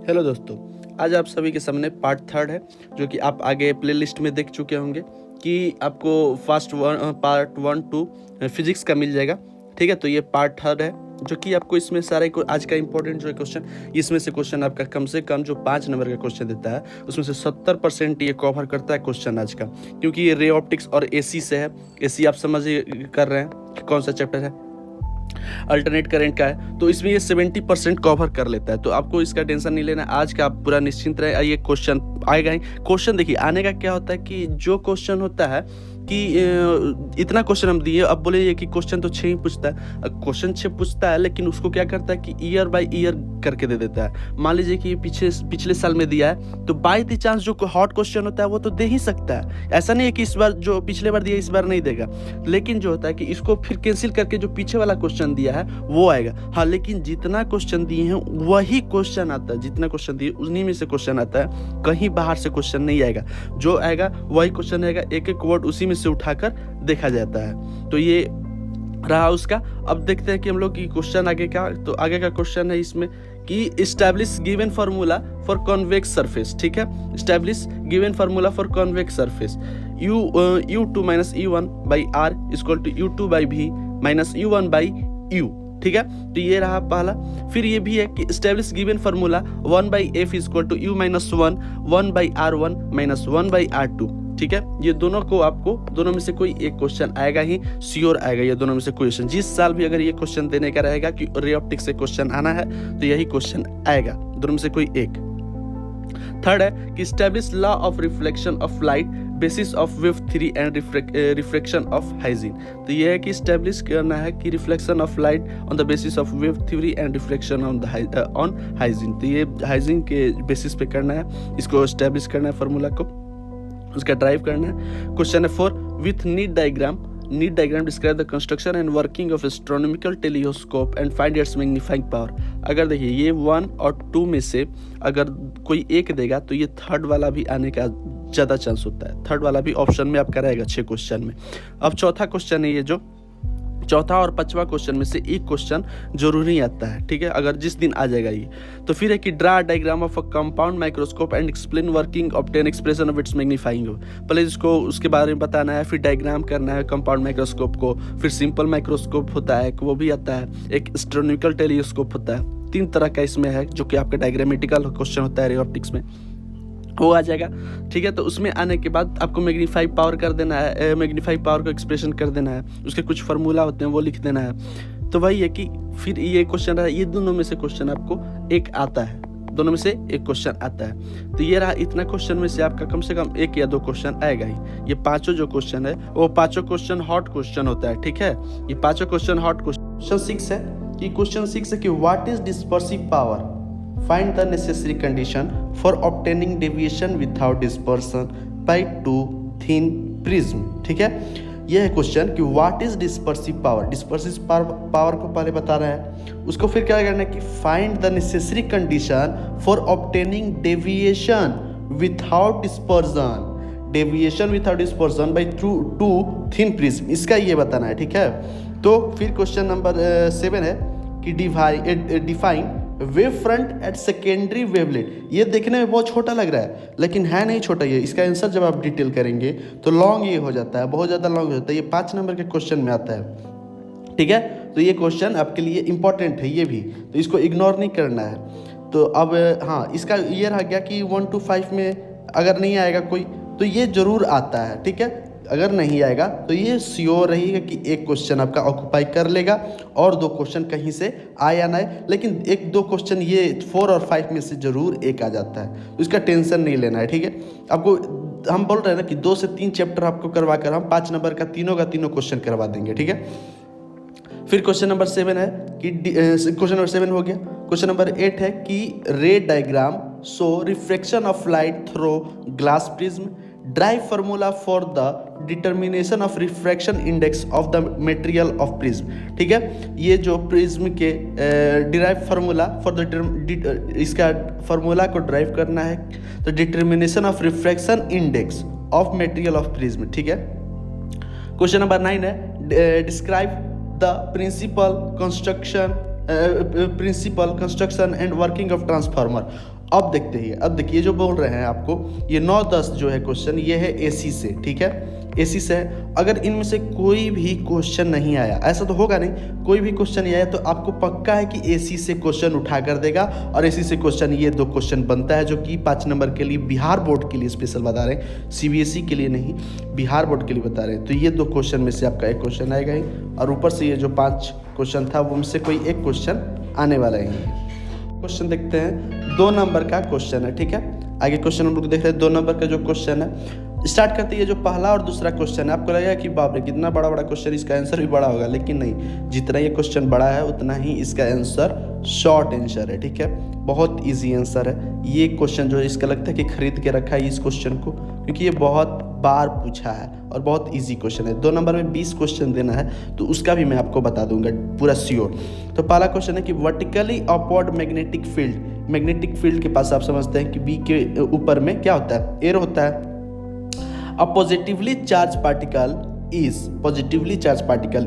Hello दोस्तों, आज आप सभी के सामने पार्ट थर्ड है जो कि आप आगे प्लेलिस्ट में देख चुके होंगे कि आपको पार्ट वन टू फिजिक्स का मिल जाएगा। ठीक है, तो ये पार्ट थर्ड है जो कि आपको इसमें सारे को आज का इंपॉर्टेंट जो है क्वेश्चन, इसमें से क्वेश्चन आपका कम से कम जो 5 नंबर का क्वेश्चन देता है उसमें से 70% ये कवर करता है क्वेश्चन आज का, क्योंकि ये रे ऑप्टिक्स और एसी से है। एसी आप समझ कर रहे हैं कि कौन सा चैप्टर है, अल्टरनेट करंट का है, तो इसमें ये 70% कवर कर लेता है। तो आपको इसका टेंशन नहीं लेना, आज का आप पूरा निश्चिंत रहे। ये क्वेश्चन आएगा ही। क्वेश्चन देखिए आने का क्या होता है कि जो क्वेश्चन होता है कि इतना क्वेश्चन हम दिए, अब बोले ये कि क्वेश्चन तो 6 ही पूछता है। क्वेश्चन 6 पूछता है, लेकिन उसको क्या करता है कि ईयर बाय ईयर करके दे देता है। मान लीजिए कि पिछले साल में दिया है, तो बाय द चांस जो हॉट क्वेश्चन होता है वो तो दे ही सकता है। ऐसा नहीं है कि इस बार जो पिछले बार दिया इस बार नहीं देगा, लेकिन जो होता है कि इसको फिर कैंसिल करके जो पीछे वाला क्वेश्चन दिया है वो आएगा। हाँ, लेकिन जितना क्वेश्चन दिए हैं वही क्वेश्चन आता है, जितना क्वेश्चन दिए उन्हीं में से क्वेश्चन आता है, कहीं बाहर से क्वेश्चन नहीं आएगा। जो आएगा वही क्वेश्चन आएगा, एक एक वर्ड उसी में से उठाकर देखा जाता है। तो ये रहा उसका। अब देखते हैं कि हम लोग की क्वेश्चन आगे का, तो आगे का क्वेश्चन है इसमें कि establish given formula for convex surface. ठीक है, establish given formula for convex surface u2 minus u1 by R equal to u2 by v minus u1 by u। ठीक है, तो ये रहा पहला। फिर ये भी है कि establish given formula 1 by F equal to u minus 1 by r1 minus 1 by r2। ठीक है, ये दोनों को आपको दोनों में से कोई एक क्वेश्चन आएगा ही, श्योर आएगा ये दोनों में से कोई क्वेश्चन। जिस साल भी अगर ये क्वेश्चन देने का रहेगा कि रे ऑप्टिक्स से क्वेश्चन आना है तो यही क्वेश्चन आएगा, दोनों में से कोई एक। थर्ड है कि establish law of reflection of light basis of wave theory and refraction of hygiene. तो ये है कि स्टैब्लिश करना है कि reflection of light on the basis of wave theory and reflection on hygiene. तो ये हाइजीन के बेसिस पे करना है, इसको स्टैब्लिश करना है, फार्मूला को उसका ड्राइव करना है। क्वेश्चन है 4 with need diagram describe the construction and working of astronomical telescope and find its magnifying power. अगर देखिए ये 1 और 2 में से अगर कोई एक देगा तो ये थर्ड वाला भी आने का ज़्यादा चांस होता है, थर्ड वाला भी ऑप्शन में आपका रहेगा 6 क्वेश्चन में। अब चौथा क्वेश्चन है, ये जो चौथा और पांचवा क्वेश्चन में से एक क्वेश्चन जरूरी आता है। ठीक है, अगर जिस दिन आ जाएगा ये, तो फिर है कि draw diagram of a compound microscope and explain working obtain expression of its magnifying. पहले इसको उसके बारे में बताना है, फिर डायग्राम करना है कंपाउंड माइक्रोस्कोप को, फिर सिंपल माइक्रोस्कोप होता है वो भी आता है, एक एस्ट्रोनॉमिकल टेलीस्कोप होता है। 3 तरह का इसमें है जो कि आपका डायग्रामेटिकल क्वेश्चन होता है रे ऑप्टिक्स में, वो आ जाएगा। ठीक है, तो उसमें आने के बाद आपको मैग्नीफाई पावर कर देना है, मैग्नीफाई पावर को एक्सप्रेशन कर देना है, उसके कुछ फार्मूला होते हैं वो लिख देना है। तो वही है कि फिर ये क्वेश्चन रहा, ये दोनों में से क्वेश्चन आपको एक आता है, दोनों में से एक क्वेश्चन आता है। तो ये रहा, इतना क्वेश्चन में से आपका कम से कम 1 या 2 क्वेश्चन आएगा ही। ये पांचों जो क्वेश्चन है वो पांचों क्वेश्चन हॉट क्वेश्चन होता है। ठीक है, ये पांचों क्वेश्चन हॉट क्वेश्चन। 6 है कि क्वेश्चन 6 है कि what is dispersive power, find the necessary condition for obtaining deviation without dispersion by two thin prism। ठीक है, यह है क्वेश्चन कि what is dispersive power. Dispersive power को पहले बता रहा है, उसको फिर क्या करना है कि find the necessary condition for obtaining deviation without dispersion, deviation without dispersion by two thin prism, इसका ये बताना है। ठीक है, तो फिर क्वेश्चन नंबर 7 है कि define wave front at secondary wavelet. ये देखने में बहुत छोटा लग रहा है लेकिन है नहीं छोटा। ये इसका आंसर जब आप डिटेल करेंगे तो लॉन्ग ये हो जाता है, बहुत ज़्यादा लॉन्ग हो जाता है। ये 5 नंबर के क्वेश्चन में आता है। ठीक है, तो ये क्वेश्चन आपके लिए इंपॉर्टेंट है ये भी, तो इसको इग्नोर नहीं करना है। तो अब हाँ, इसका ये रह गया कि 1 to 5 में अगर नहीं आएगा कोई तो ये जरूर आता है। ठीक है, अगर नहीं आएगा तो ये श्योर रहेगा कि एक क्वेश्चन आपका ऑक्यूपाई कर लेगा और 2 क्वेश्चन कहीं से आया ना आए, लेकिन 1-2 क्वेश्चन ये 4 और 5 में से जरूर एक आ जाता है, तो इसका टेंशन नहीं लेना है। ठीक है, आपको हम बोल रहे हैं ना कि 2 से 3 चैप्टर आपको करवा कर हम 5 नंबर का तीनों क्वेश्चन करवा देंगे। ठीक है, फिर क्वेश्चन नंबर 7 है कि क्वेश्चन नंबर 7 हो गया। क्वेश्चन नंबर 8 है कि ray diagram show refraction of light through glass prism, derive formula for the determination of refraction index of the material of prism. ठीक है, ये जो प्रिज्म के डिराइव फार्मूला फॉर द इसका फार्मूला को ड्राइव करना है, तो determination of refraction index of material of prism. ठीक है, क्वेश्चन नंबर 9 है describe the principle construction and working of transformer. अब देखते ही, अब देखिए जो बोल रहे हैं आपको, ये 9-10 जो है क्वेश्चन, ये है एसी से, ठीक है, एसी से है। अगर इनमें से कोई भी क्वेश्चन नहीं आया, ऐसा तो होगा नहीं, कोई भी क्वेश्चन नहीं आया, तो आपको पक्का है कि एसी से क्वेश्चन उठा कर देगा, और एसी से क्वेश्चन ये 2 क्वेश्चन बनता है, जो कि 5 नंबर के लिए बिहार बोर्ड के लिए स्पेशल बता रहे हैं, सीबीएसई के लिए नहीं, बिहार बोर्ड के लिए बता रहे हैं। तो ये 2 क्वेश्चन में से आपका एक क्वेश्चन आएगा ही, और ऊपर से ये जो 5 क्वेश्चन था वो उनसे कोई एक क्वेश्चन आने वाला ही है। क्वेश्चन देखते हैं, 2 नंबर का क्वेश्चन है, ठीक है। आगे क्वेश्चन हम लोग देख रहे हैं, 2 नंबर का जो क्वेश्चन है, स्टार्ट करते हैं। जो पहला और दूसरा क्वेश्चन है, आपको लगेगा कि बाप रे कितना बड़ा बड़ा क्वेश्चन, इसका आंसर भी बड़ा होगा, लेकिन नहीं, जितना ये क्वेश्चन बड़ा है उतना ही इसका आंसर शॉर्ट आंसर है, ठीक है, बहुत इजी आंसर है। ये क्वेश्चन जो है, इसका लगता है कि खरीद के रखा है इस क्वेश्चन को, क्योंकि ये बहुत बार पूछा है और बहुत इजी क्वेश्चन है। 2 नंबर में 20 क्वेश्चन देना है, तो उसका भी मैं आपको बता दूंगा पूरा श्योर। तो पहला क्वेश्चन है कि vertically upward magnetic field, magnetic field के पास आप समझते हैं कि बी के ऊपर में क्या होता है, एयर होता है। A positively charged particle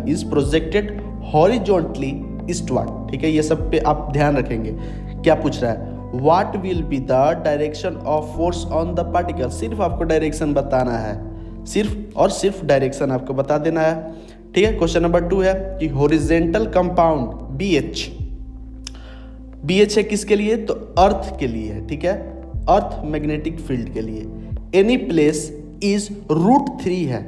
is projected horizontally eastward, ठीक है, ये सब पे आप ध्यान रखेंगे। क्या पूछ रहा है, What will be the direction of force on the particle, सिर्फ आपको डायरेक्शन बताना है, सिर्फ और सिर्फ डायरेक्शन आपको बता देना है, ठीक है। क्वेश्चन नंबर 2 है कि हॉरिजेंटल कंपाउंड BH है किसके लिए, तो अर्थ के लिए है, ठीक है, अर्थ मैग्नेटिक फील्ड के लिए। एनी प्लेस इज √3 है,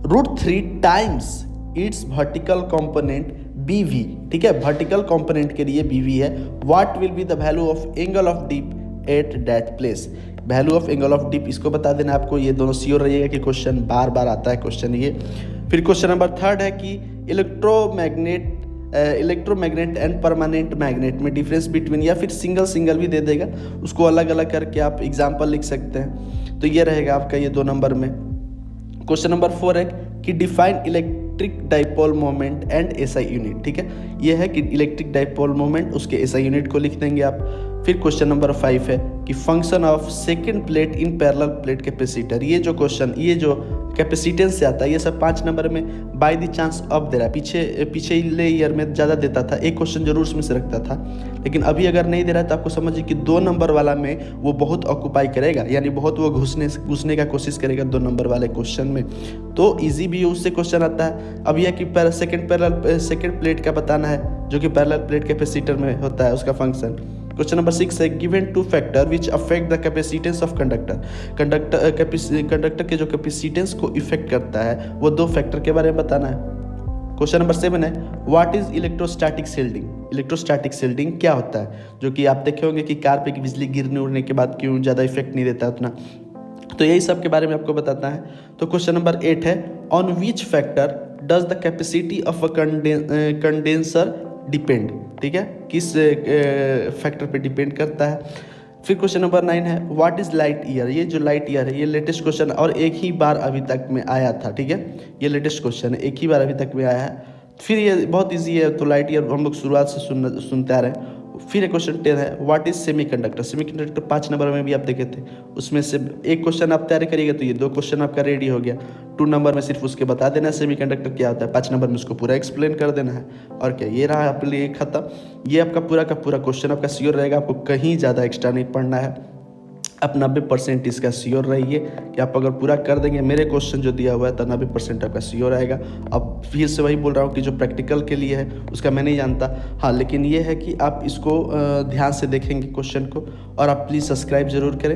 √3 times its vertical component BV, ठीक है, वर्टिकल कंपोनेंट के लिए BV है। What will be the value of angle of dip at that place, value of angle of dip इसको बता देना आपको। ये दोनों श्योर रहिएगा कि क्वेश्चन बार बार आता है क्वेश्चन ये। फिर क्वेश्चन नंबर 3 है कि इलेक्ट्रोमैग्नेट एंड परमानेंट मैग्नेट में डिफरेंस बिटवीन, या फिर सिंगल भी दे देगा, उसको अलग अलग करके आप एग्जाम्पल लिख सकते हैं। तो ये रहेगा आपका ये 2 नंबर में। क्वेश्चन नंबर 4 है कि define electric dipole moment and SI unit, ठीक है, ये है कि इलेक्ट्रिक डाइपोल मोमेंट, उसके एसआई यूनिट को लिख देंगे आप। फिर क्वेश्चन नंबर 5 है कि function of second plate in parallel plate capacitor, ये जो क्वेश्चन, ये जो कैपेसिटेंस से आता है, ये सब 5 नंबर में बाय द चांस अब दे रहा है। पीछे ईयर में ज़्यादा देता था, एक क्वेश्चन जरूर उसमें से रखता था, लेकिन अभी अगर नहीं दे रहा है तो आपको समझिए कि 2 नंबर वाला में वो बहुत ऑक्यूपाई करेगा, यानी बहुत वो घुसने का कोशिश करेगा 2 नंबर वाले क्वेश्चन में। तो इजी भी उससे क्वेश्चन आता है। अब यह कि सेकंड प्लेट का बताना है, जो कि पैरेलल प्लेट कैपेसिटर में होता है, उसका फंक्शन। क्वेश्चन नंबर 6 है given 2 factor which affect the capacitance of conductor के जो कैपेसिटेंस को इफेक्ट करता है, वो 2 फैक्टर के बारे में बताना है। क्वेश्चन नंबर 7 है what is electrostatic shielding, electrostatic shielding क्या होता है, जो कि आप देखे होंगे कि कार पे की बिजली गिरने उड़ने के बाद क्यों ज़्यादा इफेक्ट नहीं देता उतना, तो यही सब के बारे में आपको बताता है। तो क्वेश्चन नंबर 8 है on which factor does the capacity of a condenser depend, ठीक है, किस फैक्टर पे डिपेंड करता है। फिर क्वेश्चन नंबर 9 है व्हाट इज लाइट ईयर, ये जो लाइट ईयर है ये लेटेस्ट क्वेश्चन और एक ही बार अभी तक में आया था, ठीक है, ये लेटेस्ट क्वेश्चन है, एक ही बार अभी तक में आया है। फिर ये बहुत इजी है, तो लाइट ईयर हम लोग शुरुआत से सुनते आ रहे हैं। फिर एक क्वेश्चन 10 है what is semiconductor, semiconductor 5 number में भी आप देखे थे, उसमें से एक क्वेश्चन आप तैयारी करिएगा तो ये 2 क्वेश्चन आपका रेडी हो गया। 2 नंबर में सिर्फ उसके बता देना है सेमीकंडक्टर क्या होता है, 5 नंबर में उसको पूरा एक्सप्लेन कर देना है, और क्या, ये रहा आपके लिए खत्म। ये आपका पूरा का पूरा क्वेश्चन आपका श्योर रहेगा, आपको कहीं ज़्यादा एक्स्ट्रा नहीं पढ़ना है। आप 90% इसका श्योर रहिए कि आप अगर पूरा कर देंगे, मेरे क्वेश्चन जो दिया हुआ है तो 90% आपका श्योर आएगा। अब फिर से वही बोल रहा हूँ कि जो प्रैक्टिकल के लिए है उसका मैं नहीं जानता, हाँ, लेकिन ये है कि आप इसको ध्यान से देखेंगे क्वेश्चन को, और आप प्लीज़ सब्सक्राइब ज़रूर करें।